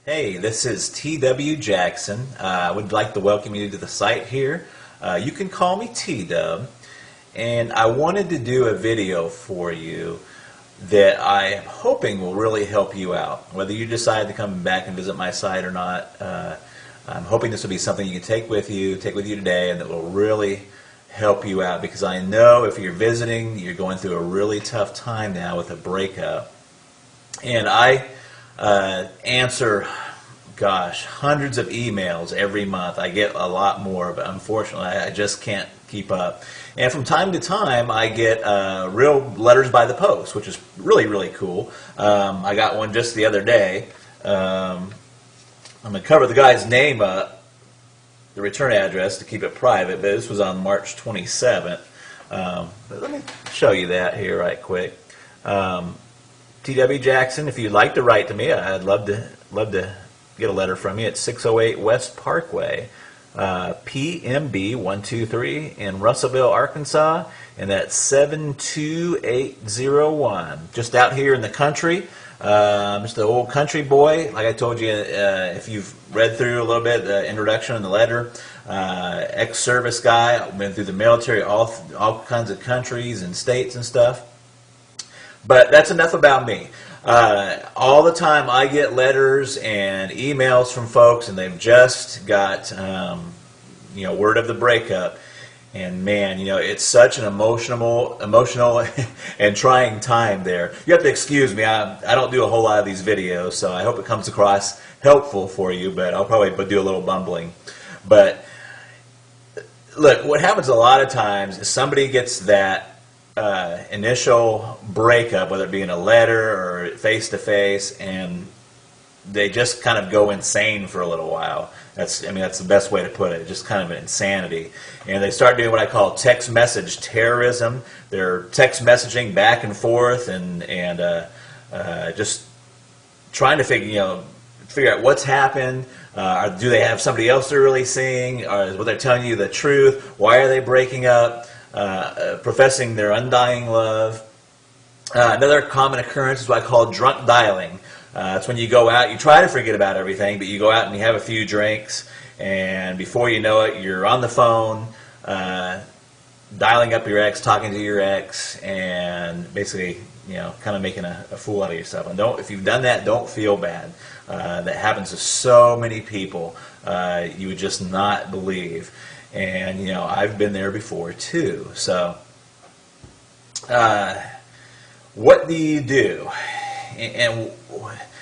Hey, this is T.W. Jackson. I would like to welcome you to the site here. You can call me T-Dub, and I wanted to do a video for you that I am hoping will really help you out. Whether you decide to come back and visit my site or not, I'm hoping this will be something you can take with you today, and that will really help you out, because I know if you're visiting, you're going through a really tough time now with a breakup. And I answer, gosh, hundreds of emails every month. I get a lot more, but unfortunately I just can't keep up. And from time to time I get real letters by the post, which is really, really cool. I got one just the other day. I'm going to cover the guy's name up, the return address, to keep it private, but this was on March 27th. But let me show you that here right quick. T.W. Jackson, if you'd like to write to me, I'd love to get a letter from you. It's 608 West Parkway, PMB 123 in Russellville, Arkansas, and that's 72801. Just out here in the country. Just an old country boy. Like I told you, if you've read through a little bit the introduction and the letter, ex-service guy. I've been through the military, all kinds of countries and states and stuff. But that's enough about me. All the time I get letters and emails from folks, and they've just got word of the breakup. And man, it's such an emotional and trying time there. You have to excuse me. I don't do a whole lot of these videos, so I hope it comes across helpful for you, but I'll probably do a little bumbling. But look, what happens a lot of times is somebody gets that initial breakup, whether it be in a letter or face-to-face, and they just kind of go insane for a little while. That's the best way to put it. Just kind of an insanity. And they start doing what I call text message terrorism. They're text messaging back and forth and just trying to figure out what's happened. Do they have somebody else they're really seeing? Or is what they're telling you the truth? Why are they breaking up? Professing their undying love. Another common occurrence is what I call drunk dialing. It's when you go out, you try to forget about everything, but you go out and you have a few drinks, and before you know it, you're on the phone, dialing up your ex, talking to your ex, and basically, kind of making a fool out of yourself. And if you've done that, don't feel bad. That happens to so many people. You would just not believe. And, I've been there before, too. So, what do you do? And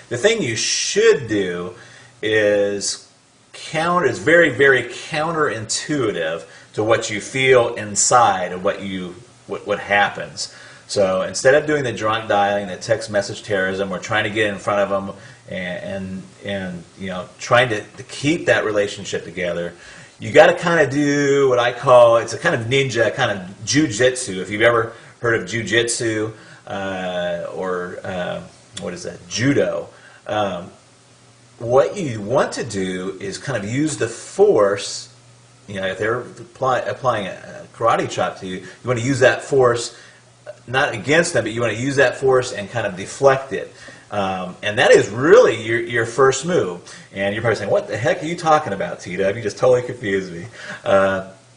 the thing you should do is very, very counterintuitive to what you feel inside of what happens. So, instead of doing the drunk dialing, the text message terrorism, we're trying to get in front of them and trying to keep that relationship together. You got to kind of do what I call, it's a kind of ninja, kind of jujitsu. If you've ever heard of jujitsu or what is that, judo, what you want to do is kind of use the force. If they're applying a karate chop to you, you want to use that force not against them, but you want to use that force and kind of deflect it. And that is really your first move. And you're probably saying, what the heck are you talking about, T-Dub? You just totally confused me.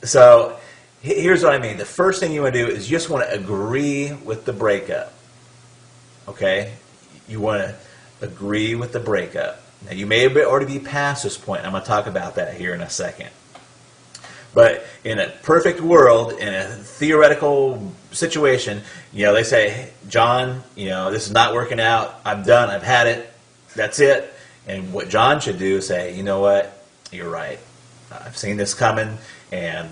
So here's what I mean. The first thing you want to do is you just want to agree with the breakup. Okay? You want to agree with the breakup. Now, you may already be past this point. I'm going to talk about that here in a second. But in a perfect world, in a theoretical situation, they say, John, this is not working out. I'm done. I've had it. That's it. And what John should do is say, you know what? You're right. I've seen this coming, and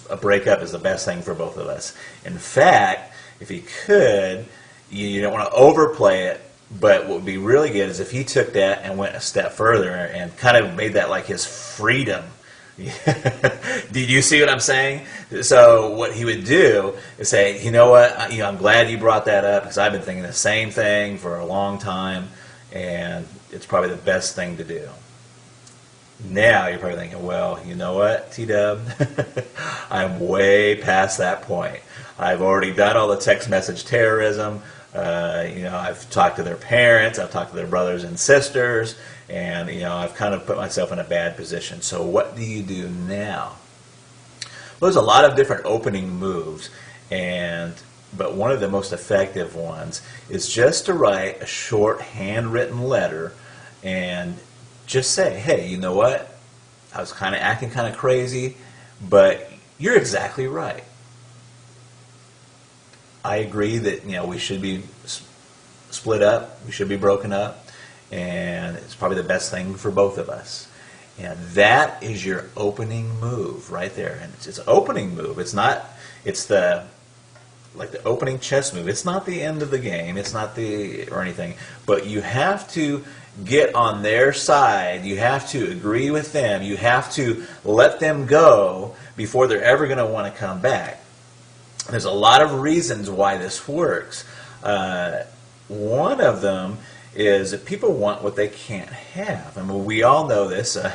a breakup is the best thing for both of us. In fact, if he could, you don't want to overplay it, but what would be really good is if he took that and went a step further and kind of made that like his freedom. Did you see what I'm saying? So what he would do is say, you know what, I'm glad you brought that up, because I've been thinking the same thing for a long time, and it's probably the best thing to do. Now you're probably thinking, well, you know what, T-Dub? I'm way past that point. I've already done all the text message terrorism. I've talked to their parents, I've talked to their brothers and sisters, and I've kind of put myself in a bad position. So what do you do now? Well, there's a lot of different opening moves, but one of the most effective ones is just to write a short handwritten letter and just say, hey, you know what? I was kind of acting kind of crazy, but you're exactly right. I agree that we should be split up, we should be broken up, and it's probably the best thing for both of us. And that is your opening move right there. And it's an opening move. It's the opening chess move. It's not the end of the game. It's not or anything. But you have to get on their side. You have to agree with them. You have to let them go before they're ever going to want to come back. There's a lot of reasons why this works. One of them is that people want what they can't have. I mean, we all know this, and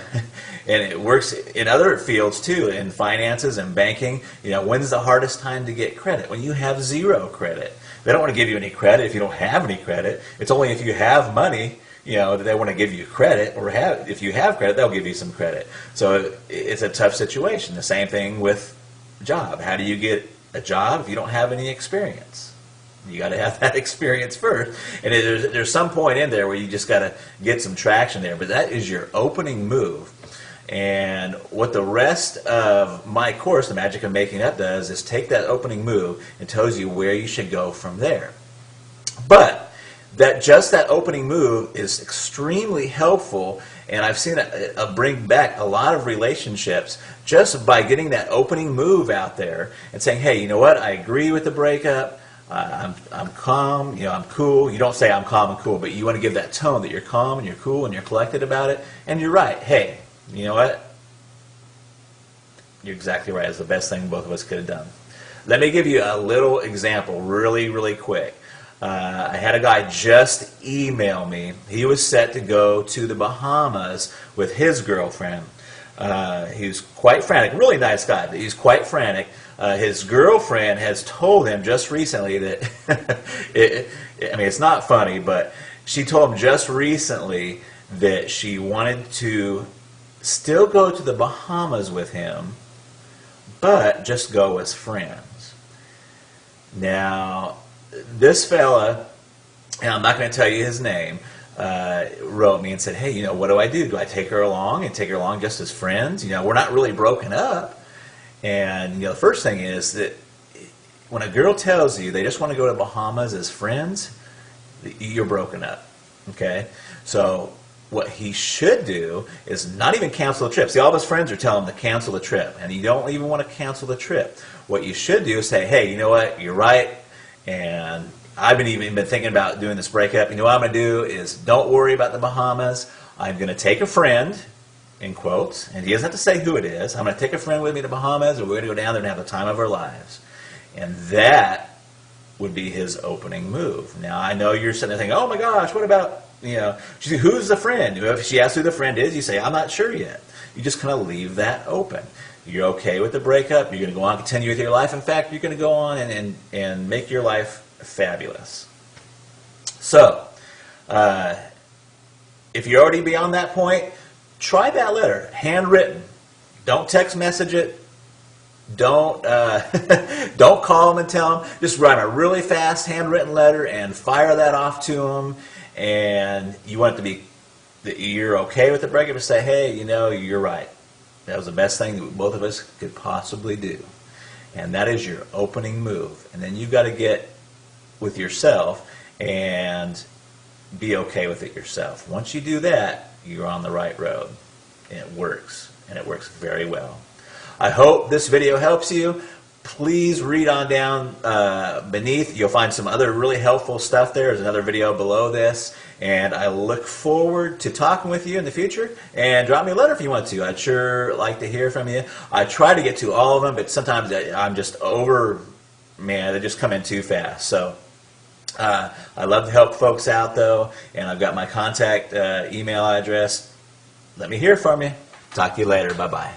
it works in other fields too, in finances and banking. When's the hardest time to get credit? When you have zero credit. They don't want to give you any credit if you don't have any credit. It's only if you have money, that they want to give you credit, or if you have credit, they'll give you some credit. So it's a tough situation. The same thing with a job. How do you get a job if you don't have any experience? You got to have that experience first, and there's some point in there where you just got to get some traction there. But that is your opening move, and what the rest of my course, The Magic of Making Up, does is take that opening move and tells you where you should go from there. But that opening move is extremely helpful, and I've seen it bring back a lot of relationships just by getting that opening move out there and saying, hey, you know what? I agree with the breakup. I'm calm, I'm cool. You don't say I'm calm and cool, but you want to give that tone that you're calm and you're cool and you're collected about it. And you're right. Hey, you know what? You're exactly right. It's the best thing both of us could have done. Let me give you a little example really, really quick. I had a guy just email me. He was set to go to the Bahamas with his girlfriend. He was quite frantic. Really nice guy, but he's quite frantic. His girlfriend has told him just recently that, it's not funny, but she told him just recently that she wanted to still go to the Bahamas with him, but just go as friends. Now, this fella, and I'm not going to tell you his name, wrote me and said, hey, what do I do? Do I take her along and take her along just as friends? We're not really broken up. And the first thing is that when a girl tells you they just want to go to Bahamas as friends, you're broken up. Okay? So what he should do is not even cancel the trip. See, all of his friends are telling him to cancel the trip, and you don't even want to cancel the trip. What you should do is say, hey, you know what? You're right, and I've been thinking about doing this breakup. You know what I'm going to do is don't worry about the Bahamas. I'm going to take a friend, in quotes, and he doesn't have to say who it is. I'm going to take a friend with me to the Bahamas, and we're going to go down there and have the time of our lives. And that would be his opening move. Now, I know you're sitting there thinking, oh my gosh, what about, who's the friend? If she asks who the friend is, you say, I'm not sure yet. You just kind of leave that open. You're okay with the breakup. You're going to go on and continue with your life. In fact, you're going to go on and make your life fabulous. So, if you're already beyond that point, try that letter, handwritten. Don't text message it. Don't don't call them and tell them. Just write a really fast handwritten letter and fire that off to them. And you want it to be that you're okay with the breakup, and say, hey, you're right. That was the best thing that both of us could possibly do. And that is your opening move. And then you've got to get with yourself and be okay with it yourself. Once you do that, you're on the right road. And it works. And it works very well. I hope this video helps you. Please read on down beneath. You'll find some other really helpful stuff there. There's another video below this. And I look forward to talking with you in the future. And drop me a letter if you want to. I'd sure like to hear from you. I try to get to all of them, but sometimes I'm just they just come in too fast. So I love to help folks out, though. And I've got my contact email address. Let me hear from you. Talk to you later. Bye-bye.